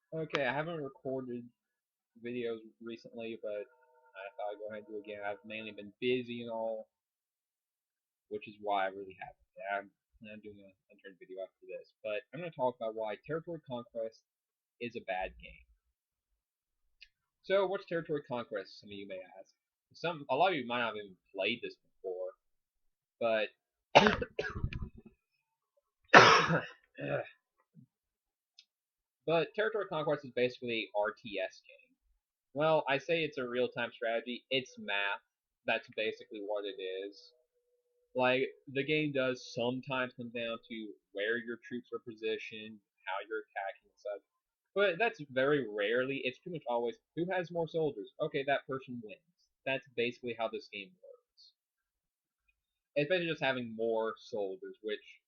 Okay, I haven't recorded videos recently, but I thought I'd go ahead and do it again. I've mainly been busy and all, which is why I really haven't. I'm doing an intern video after this, but I'm going to talk about why Territory Conquest is a bad game. So, what's Territory Conquest? Some of you may ask. A lot of you might not have even played this before, but but Territory Conquest is basically RTS game. Well, I say it's a real-time strategy. It's math. That's basically what it is. Like, the game does sometimes come down to where your troops are positioned, how you're attacking and such. But that's very rarely. It's pretty much always who has more soldiers. Okay, that person wins. That's basically how this game works. It's basically just having more soldiers, which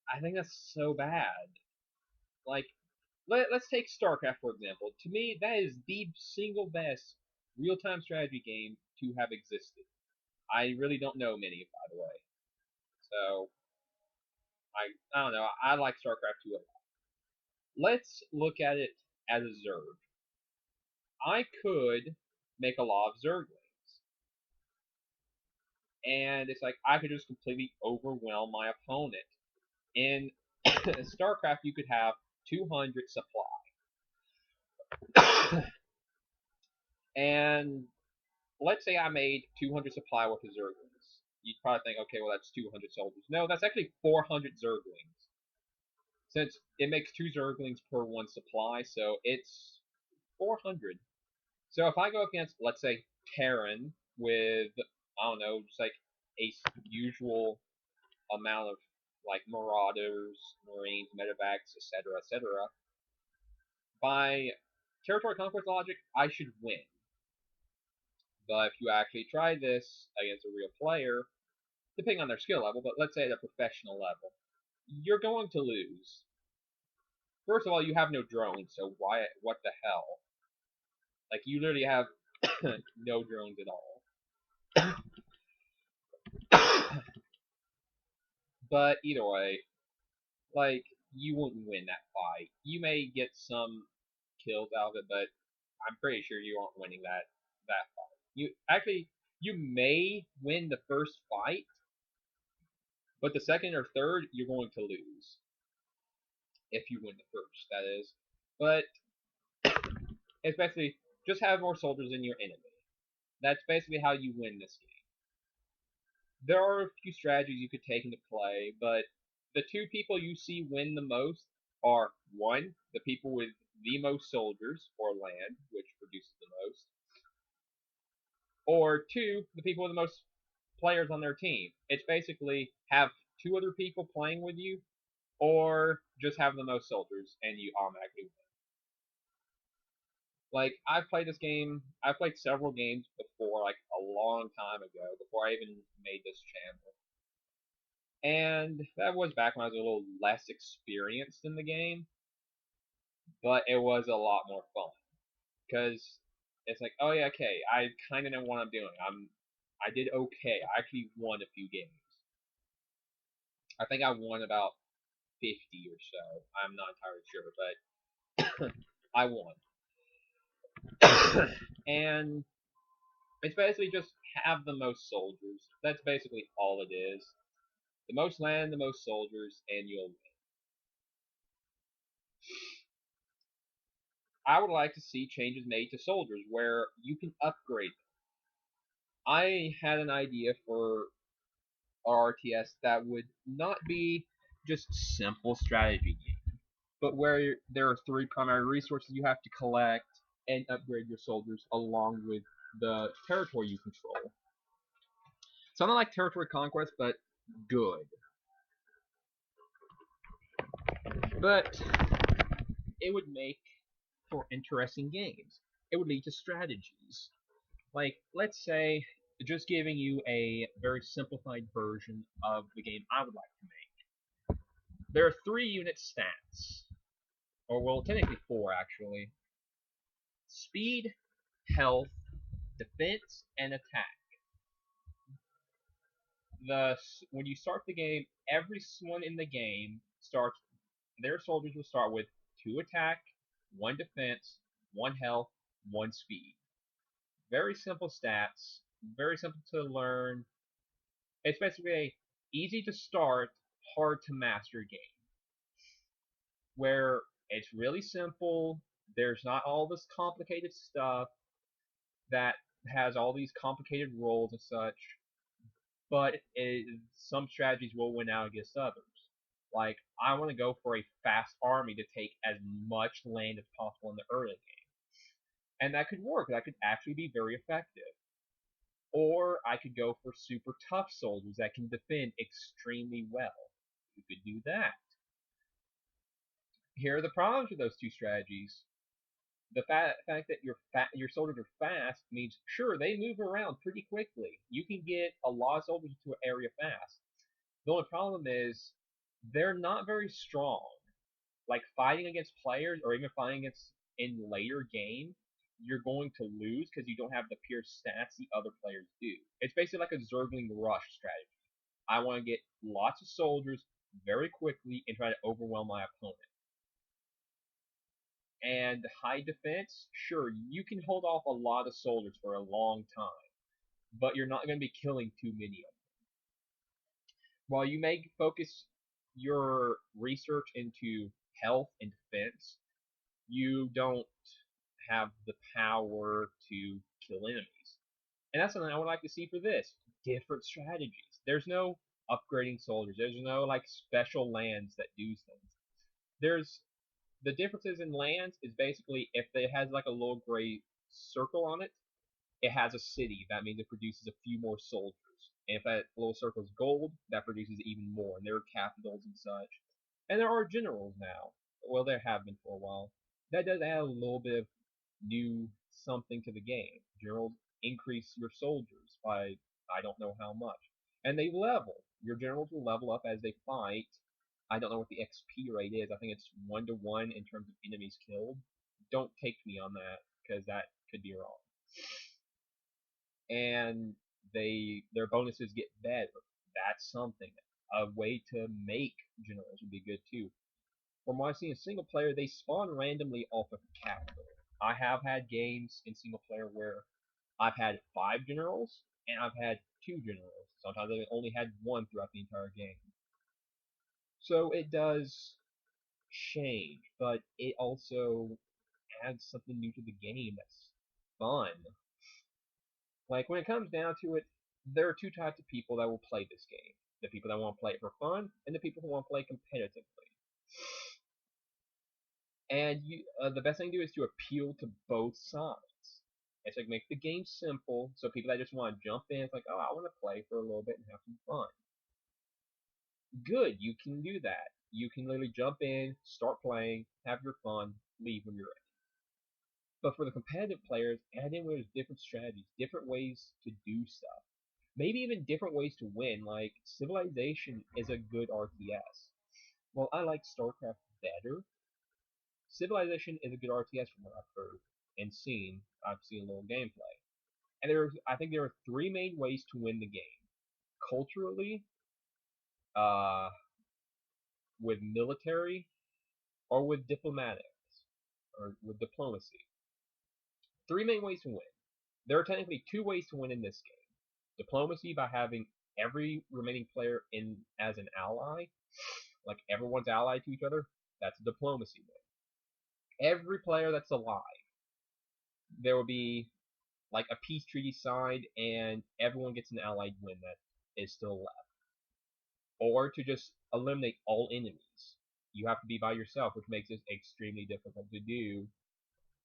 I think that's so bad. Like, let's take StarCraft for example. To me, that is the single best real-time strategy game to have existed. I really don't know many, by the way. So I don't know. I like StarCraft 2 a lot. Let's look at it as a Zerg. I could make a lot of Zerglings, and it's like I could just completely overwhelm my opponent. In StarCraft, you could have 200 supply, and let's say I made 200 supply with the Zerglings. You'd probably think, okay, well that's 200 soldiers. No, that's actually 400 Zerglings. Since it makes two Zerglings per one supply, so it's 400. So if I go against, let's say, Terran with, I don't know, just like a usual amount of like Marauders, Marines, Medevacs, etc., by territory conquest logic, I should win. But if you actually try this against a real player, depending on their skill level, but let's say at a professional level, you're going to lose. First of all, you have no drones, so why? What the hell? Like you literally have no drones at all. But either way, like you wouldn't win that fight. You may get some kills out of it, but I'm pretty sure you aren't winning that fight. You may win the first fight, but the second or third you're going to lose if you win the first. That is, but especially just have more soldiers than your enemy. That's basically how you win this game. There are a few strategies you could take into play, but the two people you see win the most are one, the people with the most soldiers or land, which produces the most, or two, the people with the most players on their team. It's basically have two other people playing with you, or just have the most soldiers and you automatically win. Like I've played this game, I've played several games before, like a long time ago, before I even made this channel. And that was back when I was a little less experienced in the game, but it was a lot more fun because it's like, oh yeah, okay, I kind of know what I'm doing. I did okay. I actually won a few games. I think I won about 50 or so. I'm not entirely sure, but I won. And it's basically just have the most soldiers. That's basically all it is. The most land, the most soldiers, and you'll win. I would like to see changes made to soldiers where you can upgrade them. I had an idea for a RTS that would not be just simple strategy game, but where there are three primary resources you have to collect and upgrade your soldiers along with the territory you control. Something like territory conquest, but good. But it would make for interesting games. It would lead to strategies. Like, let's say, just giving you a very simplified version of the game I would like to make. There are 3 unit stats, or well, technically 4 actually: speed, health, defense, and attack. The when you start the game, everyone in the game starts. Their soldiers will start with 2 attack, 1 defense, 1 health, 1 speed. Very simple stats, very simple to learn. It's basically a easy to start, hard to master game where it's really simple. There's not all this complicated stuff that has all these complicated roles and such, but some strategies will win out against others. Like, I want to go for a fast army to take as much land as possible in the early game. And that could work. That could actually be very effective. Or I could go for super tough soldiers that can defend extremely well. You could do that. Here are the problems with those two strategies. The fact that your soldiers are fast means, sure, they move around pretty quickly. You can get a lot of soldiers to an area fast. The only problem is they're not very strong. Like, fighting against players or even fighting against in later game, you're going to lose because you don't have the pure stats the other players do. It's basically like a Zergling rush strategy. I want to get lots of soldiers very quickly and try to overwhelm my opponent. And high defense, sure, you can hold off a lot of soldiers for a long time, but you're not going to be killing too many of them. While you may focus your research into health and defense, you don't have the power to kill enemies. And that's something I would like to see for this. Different strategies. There's no upgrading soldiers. There's no like special lands that do things. There's the differences in lands is basically if it has like a little gray circle on it, it has a city. That means it produces a few more soldiers. And if that little circle is gold, that produces even more. And there are capitals and such. And there are generals now. Well, there have been for a while. That does add a little bit of new something to the game. Generals increase your soldiers by I don't know how much. And they level. Your generals will level up as they fight. I don't know what the XP rate is. I think it's 1-to-1 in terms of enemies killed. Don't take me on that, because that could be wrong. And their bonuses get better. That's something. A way to make generals would be good too. From what I've seen in single player, they spawn randomly off of capital. I have had games in single player where I've had 5 generals and I've had 2 generals. Sometimes I've only had 1 throughout the entire game. So it does change, but it also adds something new to the game that's fun. Like, when it comes down to it, there are 2 types of people that will play this game. The people that want to play it for fun, and the people who want to play competitively. And the best thing to do is to appeal to both sides. It's like make the game simple, so people that just want to jump in, it's like, oh, I want to play for a little bit and have some fun. Good, you can do that. You can literally jump in, start playing, have your fun, leave when you're ready. But for the competitive players, add in where there's different strategies, different ways to do stuff. Maybe even different ways to win, like Civilization is a good RTS. Well, I like StarCraft better. Civilization is a good RTS from what I've heard and seen. I've seen a little gameplay. And I think there are 3 main ways to win the game. Culturally, with military, or with diplomatics, or with diplomacy. 3 main ways to win. There are technically 2 ways to win in this game. Diplomacy by having every remaining player in as an ally, like everyone's allied to each other, that's a diplomacy win. Every player that's alive, there will be like a peace treaty signed and everyone gets an allied win that is still left. Or to just eliminate all enemies. You have to be by yourself, which makes it extremely difficult to do.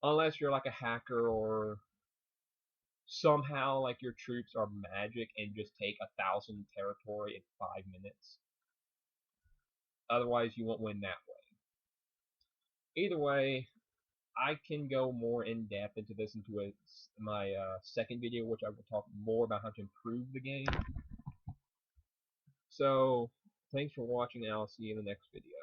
Unless you're like a hacker or somehow like your troops are magic and just take 1,000 territory in 5 minutes. Otherwise, you won't win that way. Either way, I can go more in depth into this into my second video, which I will talk more about how to improve the game. So, thanks for watching, and I'll see you in the next video.